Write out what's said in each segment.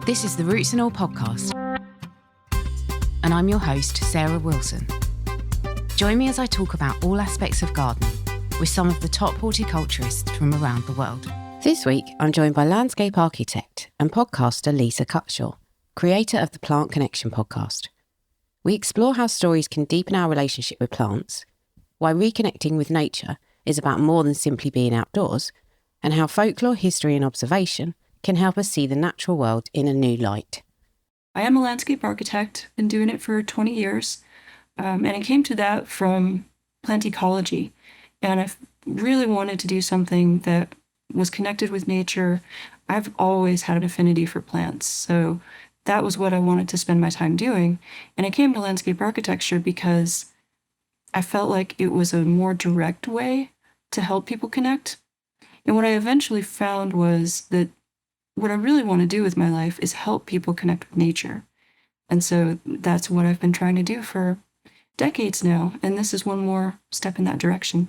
This is the Roots and All podcast, and I'm your host, Sarah Wilson. Join me as I talk about all aspects of gardening with some of the top horticulturists from around the world. This week, I'm joined by landscape architect and podcaster Lisa Cutshaw, creator of the Plant Connection podcast. We explore how stories can deepen our relationship with plants, why reconnecting with nature is about more than simply being outdoors, and how folklore, history and observation can help us see the natural world in a new light. I am a landscape architect, been doing it for 20 years, and I came to that from plant ecology. And I really wanted to do something that was connected with nature. I've always had an affinity for plants, so that was what I wanted to spend my time doing. And I came to landscape architecture because I felt like it was a more direct way to help people connect. And what I eventually found was that what I really want to do with my life is help people connect with nature. And so that's what I've been trying to do for decades now. And this is one more step in that direction.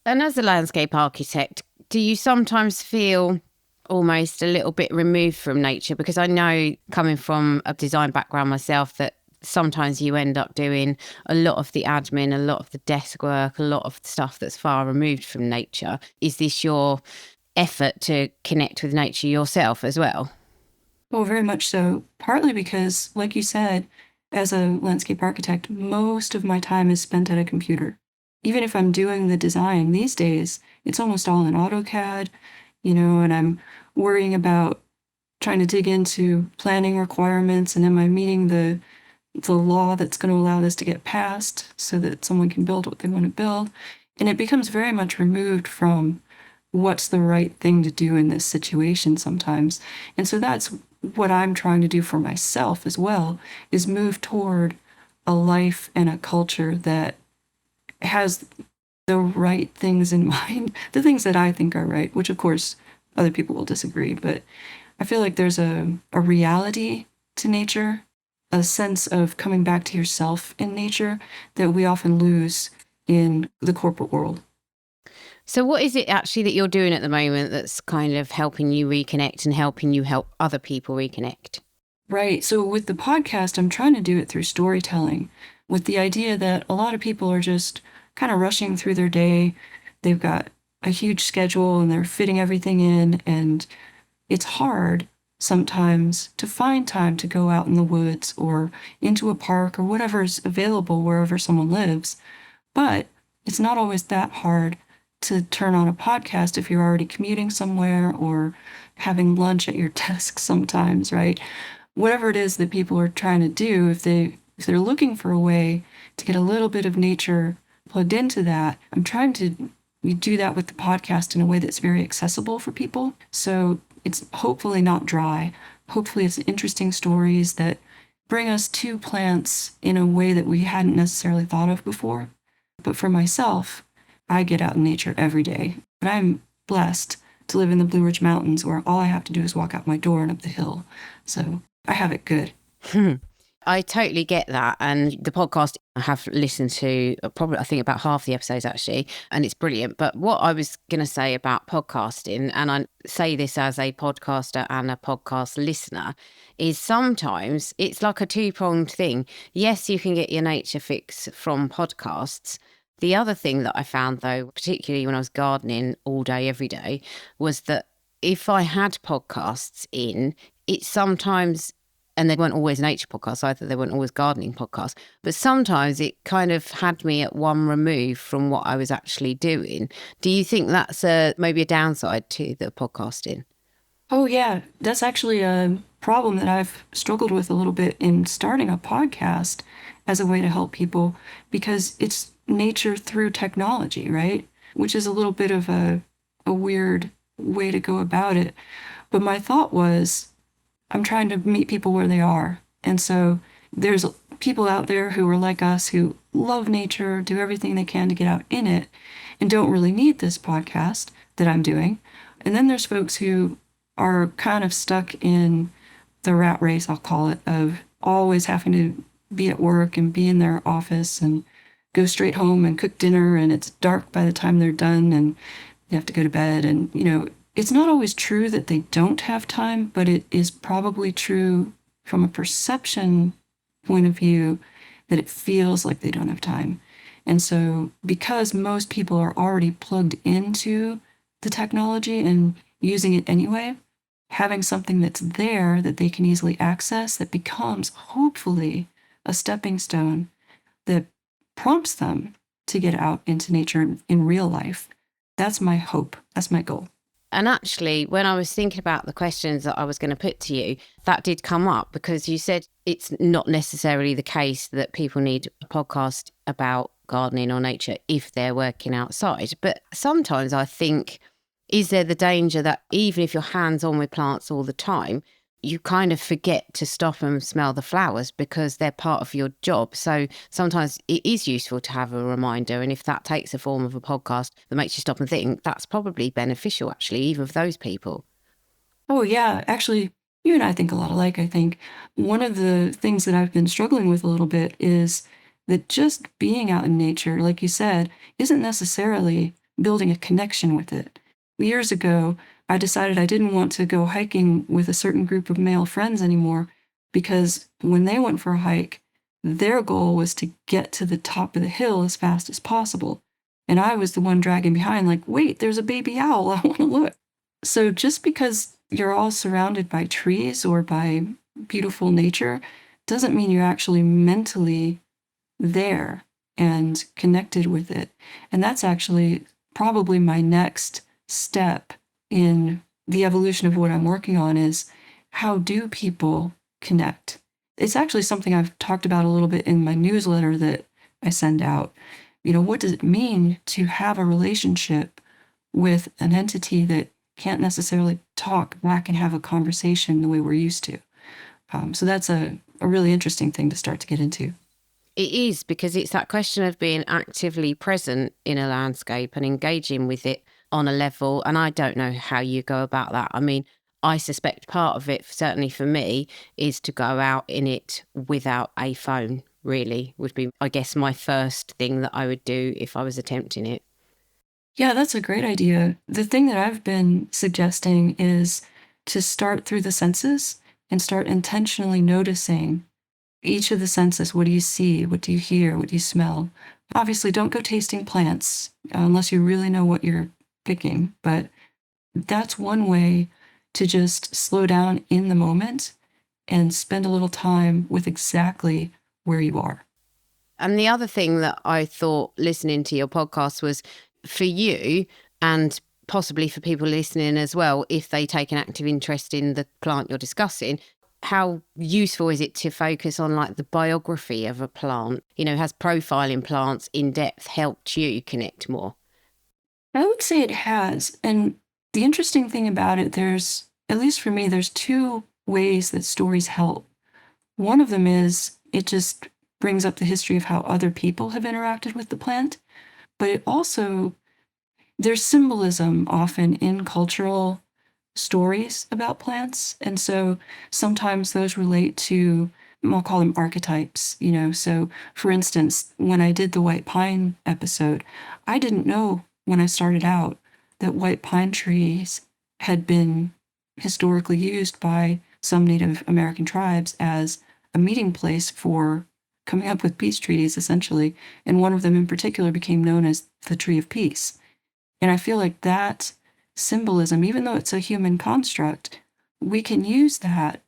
And as a landscape architect, do you sometimes feel almost a little bit removed from nature? Because I know, coming from a design background myself, that sometimes you end up doing a lot of the admin, a lot of the desk work, a lot of stuff that's far removed from nature. Is this your effort to connect with nature yourself as well? Well, very much so. Partly because, like you said, as a landscape architect, most of my time is spent at a computer. Even if I'm doing the design these days, it's almost all in AutoCAD, and I'm worrying about trying to dig into planning requirements, and am I meeting the law that's going to allow this to get passed so that someone can build what they want to build. And it becomes very much removed from what's the right thing to do in this situation sometimes. And so that's what I'm trying to do for myself as well, is move toward a life and a culture that has the right things in mind, the things that I think are right, which of course other people will disagree. But I feel like there's a reality to nature, a sense of coming back to yourself in nature that we often lose in the corporate world. So what is it actually that you're doing at the moment that's kind of helping you reconnect and helping you help other people reconnect? Right. So with the podcast, I'm trying to do it through storytelling, with the idea that a lot of people are just kind of rushing through their day. They've got a huge schedule and they're fitting everything in, and it's hard sometimes to find time to go out in the woods or into a park or whatever is available wherever someone lives. But it's not always that hard to turn on a podcast if you're already commuting somewhere or having lunch at your desk sometimes, right? Whatever it is that people are trying to do, if they're looking for a way to get a little bit of nature plugged into that, I'm trying to do that with the podcast in a way that's very accessible for people. So it's hopefully not dry. Hopefully it's interesting stories that bring us to plants in a way that we hadn't necessarily thought of before. But for myself, I get out in nature every day, but I'm blessed to live in the Blue Ridge Mountains, where all I have to do is walk out my door and up the hill. So I have it good. I totally get that. And the podcast, I have listened to probably, I think, about half the episodes actually, and it's brilliant. But what I was going to say about podcasting, and I say this as a podcaster and a podcast listener, is sometimes it's like a two-pronged thing. Yes, you can get your nature fix from podcasts. The other thing that I found, though, particularly when I was gardening all day, every day, was that if I had podcasts in, it sometimes, and they weren't always nature podcasts either, they weren't always gardening podcasts, but sometimes it kind of had me at one remove from what I was actually doing. Do you think that's maybe a downside to the podcasting? Oh, yeah. That's actually a problem that I've struggled with a little bit in starting a podcast as a way to help people, because it's nature through technology, right? Which is a little bit of a weird way to go about it. But my thought was, I'm trying to meet people where they are. And so there's people out there who are like us, who love nature, do everything they can to get out in it, and don't really need this podcast that I'm doing. And then there's folks who are kind of stuck in the rat race, I'll call it, of always having to be at work and be in their office and go straight home and cook dinner, and it's dark by the time they're done and they have to go to bed. And, it's not always true that they don't have time, but it is probably true from a perception point of view that it feels like they don't have time. And so, because most people are already plugged into the technology and using it anyway, having something that's there that they can easily access that becomes hopefully a stepping stone that prompts them to get out into nature in real life. That's my hope. That's my goal. And actually, when I was thinking about the questions that I was going to put to you, that did come up because you said it's not necessarily the case that people need a podcast about gardening or nature if they're working outside. But sometimes I think, is there the danger that even if you're hands-on with plants all the time, you kind of forget to stop and smell the flowers because they're part of your job? So sometimes it is useful to have a reminder. And if that takes the form of a podcast that makes you stop and think, that's probably beneficial, actually, even for those people. Oh, yeah. Actually, you and I think a lot alike, I think. One of the things that I've been struggling with a little bit is that just being out in nature, like you said, isn't necessarily building a connection with it. Years ago, I decided I didn't want to go hiking with a certain group of male friends anymore because when they went for a hike, their goal was to get to the top of the hill as fast as possible. And I was the one dragging behind, like, wait, there's a baby owl. I want to look. So just because you're all surrounded by trees or by beautiful nature doesn't mean you're actually mentally there and connected with it. And that's actually probably my next step in the evolution of what I'm working on is how do people connect? It's actually something I've talked about a little bit in my newsletter that I send out. What does it mean to have a relationship with an entity that can't necessarily talk back and have a conversation the way we're used to? So that's a really interesting thing to start to get into. It is, because it's that question of being actively present in a landscape and engaging with it on a level. And I don't know how you go about that. I mean, I suspect part of it, certainly for me, is to go out in it without a phone, really, would be, I guess, my first thing that I would do if I was attempting it. Yeah, that's a great idea. The thing that I've been suggesting is to start through the senses and start intentionally noticing each of the senses. What do you see? What do you hear? What do you smell? Obviously, don't go tasting plants unless you really know what you're picking, but that's one way to just slow down in the moment and spend a little time with exactly where you are. And the other thing that I thought listening to your podcast was for you, and possibly for people listening as well, if they take an active interest in the plant you're discussing, how useful is it to focus on like the biography of a plant? Has profiling plants in depth helped you connect more? I would say it has. And the interesting thing about it, at least for me, there's two ways that stories help. One of them is it just brings up the history of how other people have interacted with the plant, but it also, there's symbolism often in cultural stories about plants. And so sometimes those relate to, I'll call them archetypes, So for instance, when I did the white pine episode, I didn't know when I started out that white pine trees had been historically used by some Native American tribes as a meeting place for coming up with peace treaties, essentially. And one of them in particular became known as the Tree of Peace. And I feel like that symbolism, even though it's a human construct, we can use that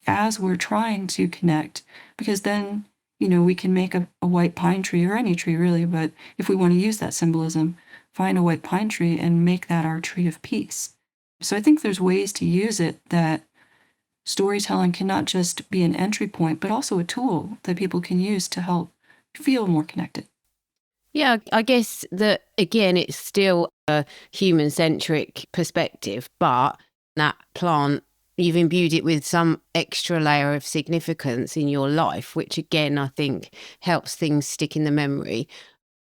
as we're trying to connect, because then, we can make a white pine tree, or any tree really, but if we want to use that symbolism, find a white pine tree and make that our tree of peace. So I think there's ways to use it that storytelling can not just be an entry point, but also a tool that people can use to help feel more connected. Yeah, I guess that, again, it's still a human-centric perspective, but that plant, you've imbued it with some extra layer of significance in your life, which again, I think helps things stick in the memory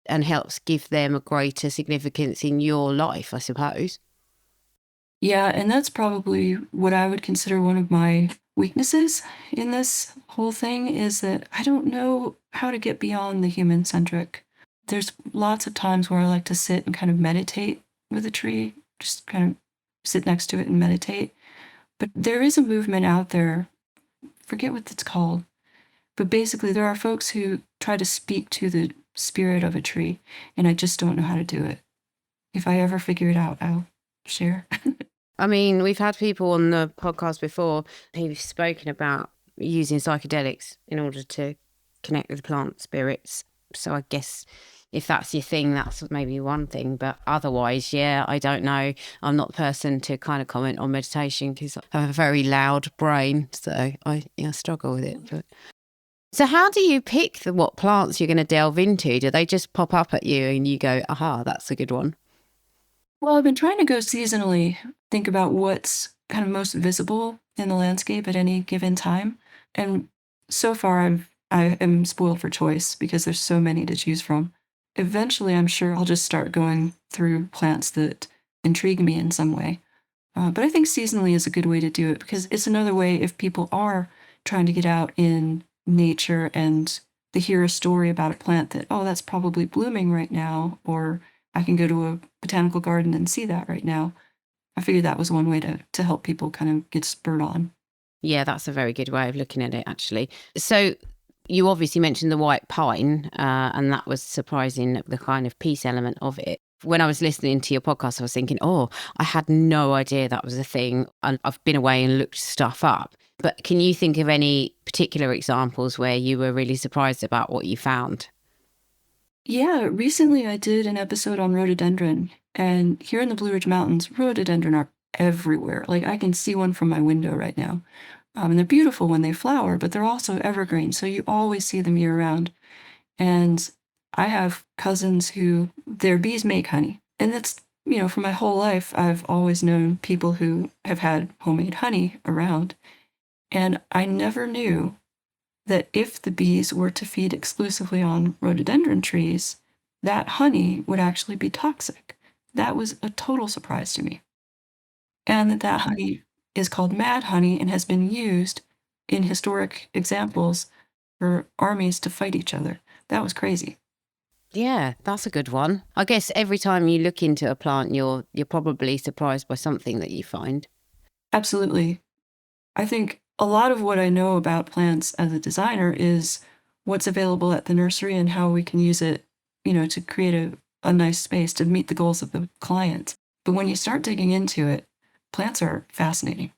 and helps give them a greater significance in your life, I suppose. Yeah, and that's probably what I would consider one of my weaknesses in this whole thing is that I don't know how to get beyond the human-centric. There's lots of times where I like to sit and kind of meditate with a tree, just kind of sit next to it and meditate. But there is a movement out there, forget what it's called, but basically there are folks who try to speak to the spirit of a tree, and I just don't know how to do it. If I ever figure it out, I'll share. I mean, we've had people on the podcast before who've spoken about using psychedelics in order to connect with plant spirits. So I guess if that's your thing, that's maybe one thing. But otherwise, yeah, I don't know. I'm not the person to kind of comment on meditation because I have a very loud brain. So I struggle with it. But... So how do you pick what plants you're going to delve into? Do they just pop up at you and you go, aha, that's a good one? Well, I've been trying to go seasonally, think about what's kind of most visible in the landscape at any given time. And so far, I am spoiled for choice because there's so many to choose from. Eventually, I'm sure I'll just start going through plants that intrigue me in some way. But I think seasonally is a good way to do it because it's another way if people are trying to get out in nature and they hear a story about a plant that, oh, that's probably blooming right now, or I can go to a botanical garden and see that right now. I figured that was one way to help people kind of get spurred on. Yeah, that's a very good way of looking at it, actually. So you obviously mentioned the white pine, and that was surprising, the kind of peace element of it. When I was listening to your podcast, I was thinking, oh, I had no idea that was a thing. And I've been away and looked stuff up. But can you think of any particular examples where you were really surprised about what you found? Yeah, recently I did an episode on rhododendron, and here in the Blue Ridge Mountains, rhododendron are everywhere. Like I can see one from my window right now. And they're beautiful when they flower, but they're also evergreen, so you always see them year round. And I have cousins who their bees make honey. And that's, for my whole life, I've always known people who have had homemade honey around. And I never knew that if the bees were to feed exclusively on rhododendron trees, that honey would actually be toxic. That was a total surprise to me. And that honey is called mad honey and has been used in historic examples for armies to fight each other. That was crazy. Yeah, that's a good one. I guess every time you look into a plant, you're probably surprised by something that you find. Absolutely. I think a lot of what I know about plants as a designer is what's available at the nursery and how we can use it, to create a nice space to meet the goals of the client. But when you start digging into it, plants are fascinating.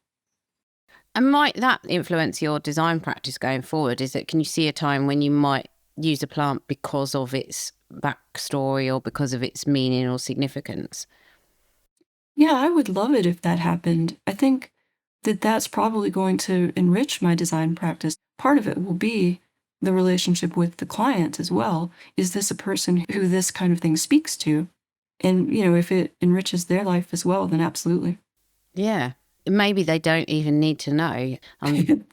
And might that influence your design practice going forward? Can you see a time when you might use a plant because of its backstory or because of its meaning or significance? Yeah, I would love it if that happened. I think that that's probably going to enrich my design practice. Part of it will be the relationship with the client as well. Is this a person who this kind of thing speaks to? And, if it enriches their life as well, then absolutely. Yeah. Maybe they don't even need to know.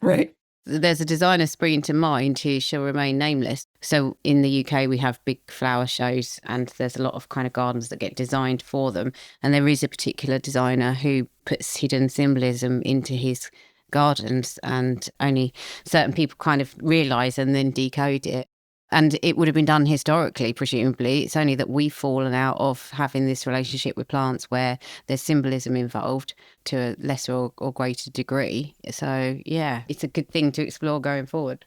Right. There's a designer springing to mind who shall remain nameless. So in the UK, we have big flower shows and there's a lot of kind of gardens that get designed for them. And there is a particular designer who puts hidden symbolism into his gardens and only certain people kind of realise and then decode it. And it would have been done historically, presumably. It's only that we've fallen out of having this relationship with plants where there's symbolism involved to a lesser or greater degree. So, yeah, it's a good thing to explore going forward.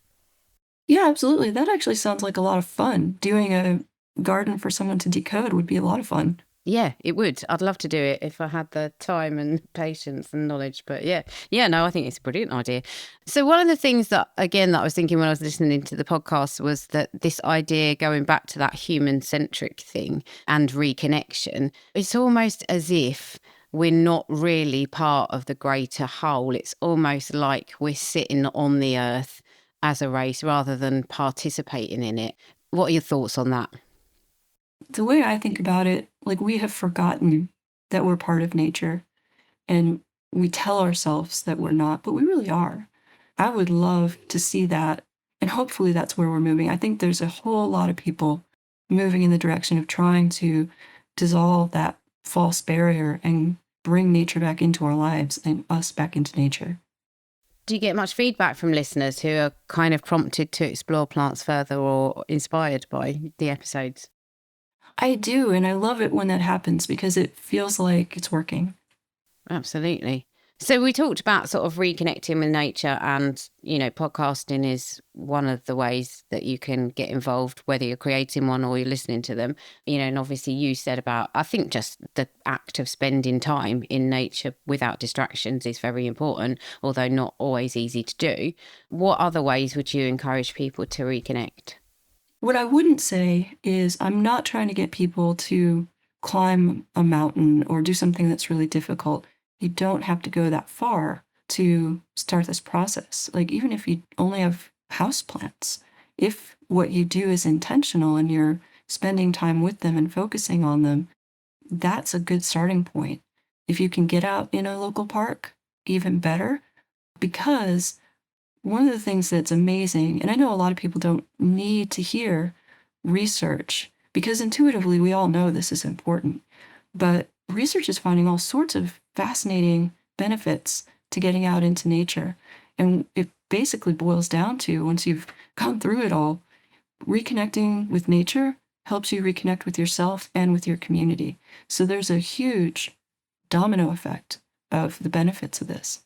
Yeah, absolutely. That actually sounds like a lot of fun. Doing a garden for someone to decode would be a lot of fun. Yeah, it would. I'd love to do it if I had the time and patience and knowledge. But yeah, no, I think it's a brilliant idea. So one of the things that I was thinking when I was listening to the podcast was that this idea going back to that human-centric thing and reconnection, it's almost as if we're not really part of the greater whole. It's almost like we're sitting on the earth as a race rather than participating in it. What are your thoughts on that? The way I think about it, like we have forgotten that we're part of nature and we tell ourselves that we're not, but we really are. I would love to see that. And hopefully that's where we're moving. I think there's a whole lot of people moving in the direction of trying to dissolve that false barrier and bring nature back into our lives and us back into nature. Do you get much feedback from listeners who are kind of prompted to explore plants further or inspired by the episodes? I do, and I love it when that happens because it feels like it's working. Absolutely. So we talked about sort of reconnecting with nature, and, podcasting is one of the ways that you can get involved, whether you're creating one or you're listening to them. And obviously you said about, I think just the act of spending time in nature without distractions is very important, although not always easy to do. What other ways would you encourage people to reconnect? What I wouldn't say is I'm not trying to get people to climb a mountain or do something that's really difficult. You don't have to go that far to start this process. Like, even if you only have houseplants, if what you do is intentional and you're spending time with them and focusing on them, that's a good starting point. If you can get out in a local park, even better, because one of the things that's amazing, and I know a lot of people don't need to hear research because intuitively we all know this is important, but research is finding all sorts of fascinating benefits to getting out into nature. And it basically boils down to, once you've gone through it all, reconnecting with nature helps you reconnect with yourself and with your community. So there's a huge domino effect of the benefits of this.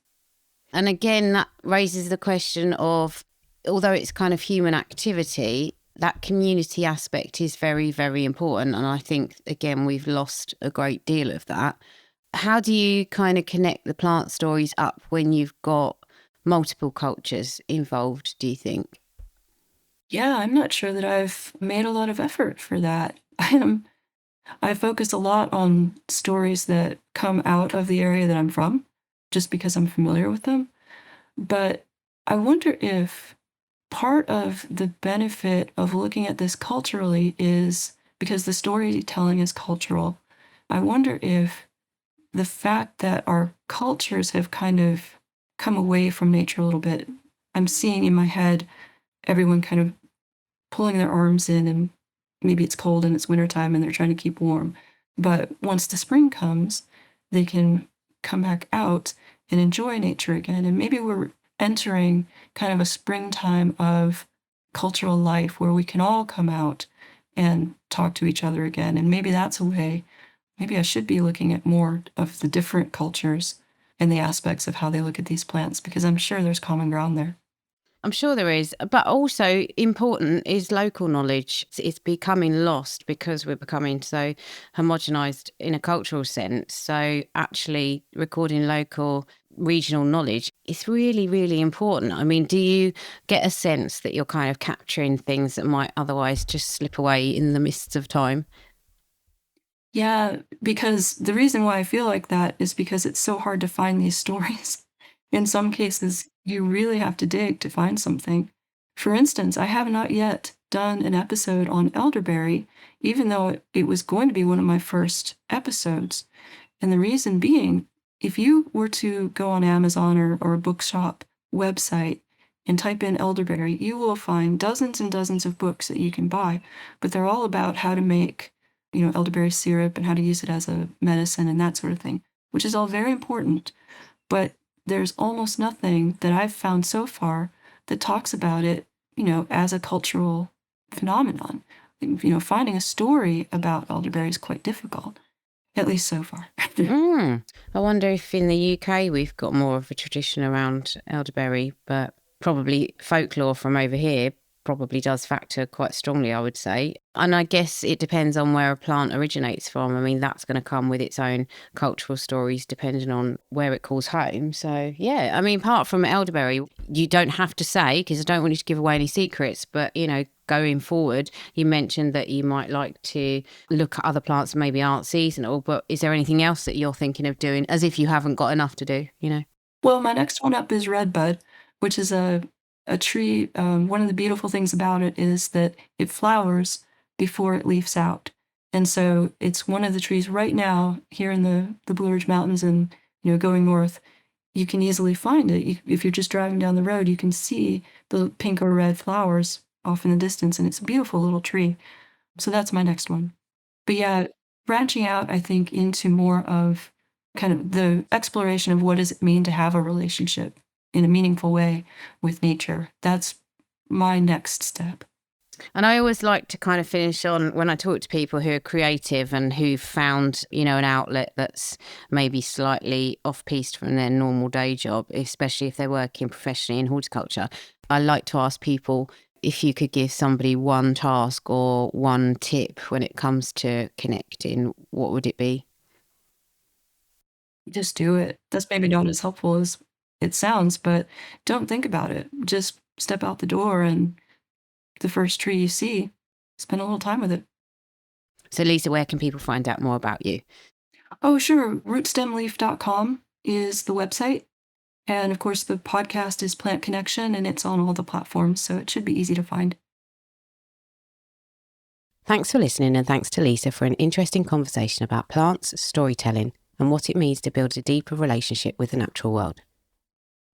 And again, that raises the question of, although it's kind of human activity, that community aspect is very, very important. And I think, again, we've lost a great deal of that. How do you kind of connect the plant stories up when you've got multiple cultures involved, do you think? Yeah, I'm not sure that I've made a lot of effort for that. I focus a lot on stories that come out of the area that I'm from, just because I'm familiar with them. But I wonder if part of the benefit of looking at this culturally is because the storytelling is cultural. I wonder if the fact that our cultures have kind of come away from nature a little bit, I'm seeing in my head everyone kind of pulling their arms in, and maybe it's cold and it's wintertime and they're trying to keep warm. But once the spring comes, they can come back out and enjoy nature again. And maybe we're entering kind of a springtime of cultural life where we can all come out and talk to each other again. And maybe that's a way, maybe I should be looking at more of the different cultures and the aspects of how they look at these plants, because I'm sure there's common ground there. I'm sure there is, but also important is local knowledge. It's becoming lost because we're becoming so homogenized in a cultural sense. So actually recording local regional knowledge is really, really important. I mean, do you get a sense that you're kind of capturing things that might otherwise just slip away in the mists of time? Yeah, because the reason why I feel like that is because it's so hard to find these stories. In some cases, you really have to dig to find something. For instance, I have not yet done an episode on elderberry, even though it was going to be one of my first episodes. And the reason being, if you were to go on Amazon or a bookshop website and type in elderberry, you will find dozens and dozens of books that you can buy, but they're all about how to make, elderberry syrup and how to use it as a medicine and that sort of thing, which is all very important. But there's almost nothing that I've found so far that talks about it, as a cultural phenomenon. Finding a story about elderberry is quite difficult, at least so far. I wonder if in the UK we've got more of a tradition around elderberry, but probably folklore from over here probably does factor quite strongly, I would say. And I guess it depends on where a plant originates from. I mean, that's going to come with its own cultural stories depending on where it calls home. So, yeah, I mean, apart from elderberry, you don't have to say, because I don't want you to give away any secrets, but, going forward, you mentioned that you might like to look at other plants that maybe aren't seasonal, but is there anything else that you're thinking of doing as if you haven't got enough to do? Well, my next one up is redbud, which is a tree. One of the beautiful things about it is that it flowers before it leaves out. And so it's one of the trees right now here in the Blue Ridge Mountains, and going north, you can easily find it. If you're just driving down the road, you can see the pink or red flowers off in the distance, and it's a beautiful little tree. So that's my next one. But yeah, branching out, I think, into more of kind of the exploration of what does it mean to have a relationship in a meaningful way with nature. That's my next step. And I always like to kind of finish on when I talk to people who are creative and who've found, you know, an outlet that's maybe slightly off-piste from their normal day job, especially if they're working professionally in horticulture. I like to ask people if you could give somebody one task or one tip when it comes to connecting, what would it be? Just do it. That's maybe not as helpful as it sounds, but don't think about it. Just step out the door and the first tree you see, spend a little time with it. So, Lisa, where can people find out more about you? Oh, sure. Rootstemleaf.com is the website. And of course, the podcast is Plant Connection, and it's on all the platforms, so it should be easy to find. Thanks for listening, and thanks to Lisa for an interesting conversation about plants, storytelling, and what it means to build a deeper relationship with the natural world.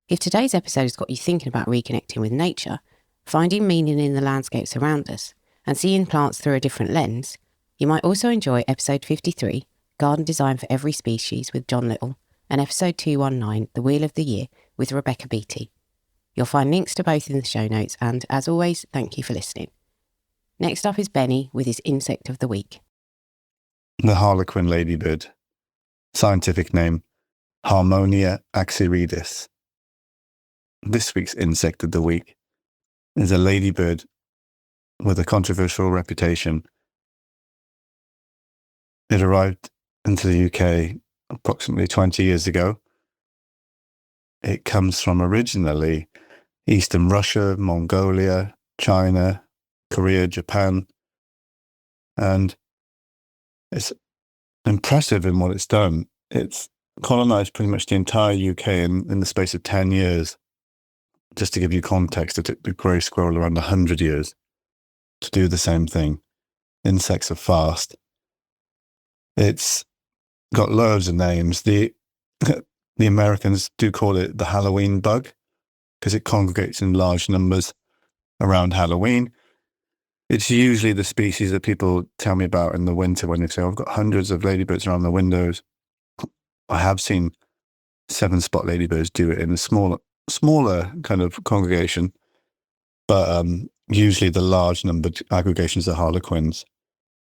If today's episode has got you thinking about reconnecting with nature, finding meaning in the landscapes around us, and seeing plants through a different lens, you might also enjoy episode 53, Garden Design for Every Species with John Little, and episode 219, The Wheel of the Year with Rebecca Beattie. You'll find links to both in the show notes, and as always, thank you for listening. Next up is Benny with his insect of the week. The Harlequin ladybird. Scientific name, Harmonia axyridis. This week's insect of the week is a ladybird with a controversial reputation. It arrived into the UK approximately 20 years ago. It comes from originally Eastern Russia, Mongolia, China, Korea, Japan, and it's impressive in what it's done. It's colonized pretty much the entire UK in the space of 10 years. Just to give you context, it took the grey squirrel around 100 years to do the same thing. Insects are fast. It's got loads of names. The Americans do call it the Halloween bug because it congregates in large numbers around Halloween. It's usually the species that people tell me about in the winter when they say, oh, I've got hundreds of ladybirds around the windows. I have seen 7-spot ladybirds do it in a smaller kind of congregation, but usually the large numbered aggregations are harlequins.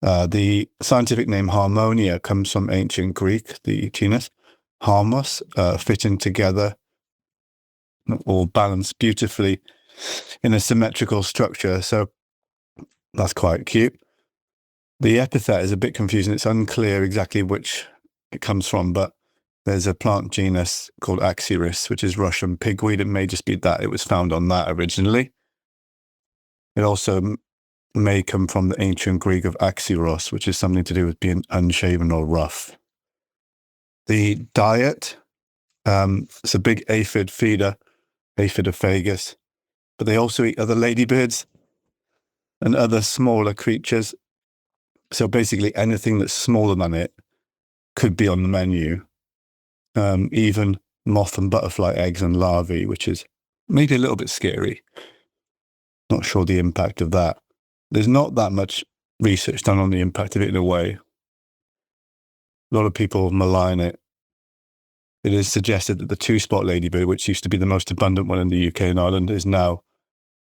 The scientific name Harmonia comes from ancient Greek, the genus harmos, fitting together or balanced beautifully in a symmetrical structure. So that's quite cute. The epithet is a bit confusing. It's unclear exactly which it comes from, but there's a plant genus called Axyris, which is Russian pigweed. It may just be that it was found on that originally. It also may come from the ancient Greek of axiros, which is something to do with being unshaven or rough. The diet, it's a big aphid feeder, Aphidophagus, but they also eat other ladybirds and other smaller creatures. So basically anything that's smaller than it could be on the menu. Even moth and butterfly eggs and larvae, which is maybe a little bit scary. Not sure the impact of that. There's not that much research done on the impact of it in a way. A lot of people malign it. It is suggested that the 2-spot ladybird, which used to be the most abundant one in the UK and Ireland, is now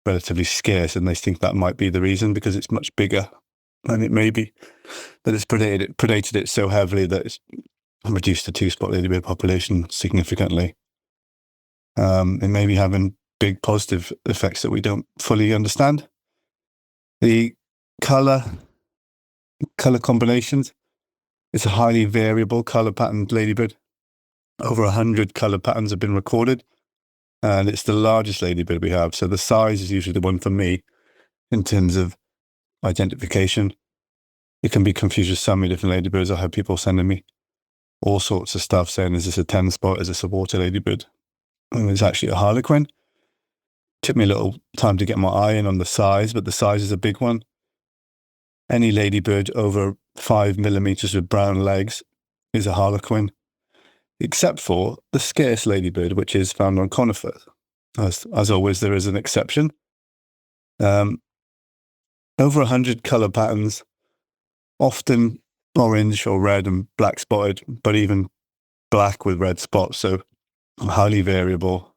relatively scarce, and they think that might be the reason because it's much bigger. And it may be that it's predated it so heavily that it's reduced the 2-spot ladybird population significantly. It may be having big positive effects that we don't fully understand. The color combinations, it's a highly variable color patterned ladybird. Over 100 color patterns have been recorded, and it's the largest ladybird we have. So the size is usually the one for me in terms of identification. It can be confused with so many different ladybirds. I have people sending me all sorts of stuff saying, is this a 10-spot? Is this a water ladybird? And it's actually a harlequin. Took me a little time to get my eye in on the size, but the size is a big one. Any ladybird over 5 millimeters with brown legs is a harlequin, except for the scarce ladybird, which is found on conifers. As always, there is an exception. Over 100 color patterns, often orange or red and black spotted, but even black with red spots. So highly variable,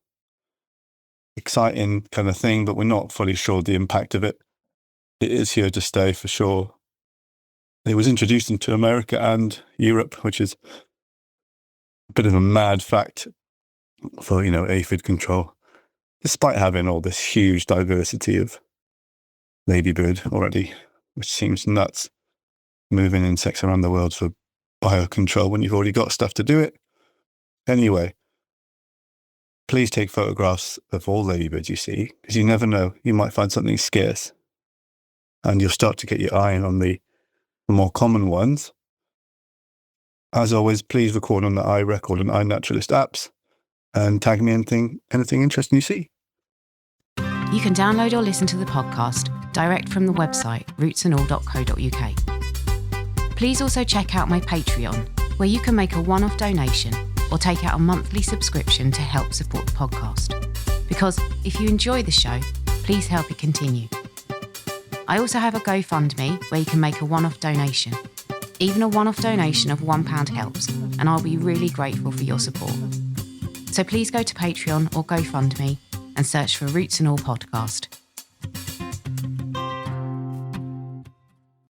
exciting kind of thing, but we're not fully sure the impact of it. it is here to stay for sure. It was introduced into America and Europe, which is a bit of a mad fact for, aphid control, despite having all this huge diversity of ladybird already, which seems nuts, moving insects around the world for biocontrol when you've already got stuff to do it. Anyway, please take photographs of all ladybirds you see, because you never know, you might find something scarce. And you'll start to get your eye on the more common ones. As always, please record on the iRecord and iNaturalist apps and tag me anything interesting you see. You can download or listen to the podcast direct from the website rootsandall.co.uk. Please also check out my Patreon, where you can make a one-off donation or take out a monthly subscription to help support the podcast. Because if you enjoy the show, please help it continue. I also have a GoFundMe where you can make a one-off donation. Even a one-off donation of £1 helps, and I'll be really grateful for your support. So please go to Patreon or GoFundMe and search for Roots and All Podcast.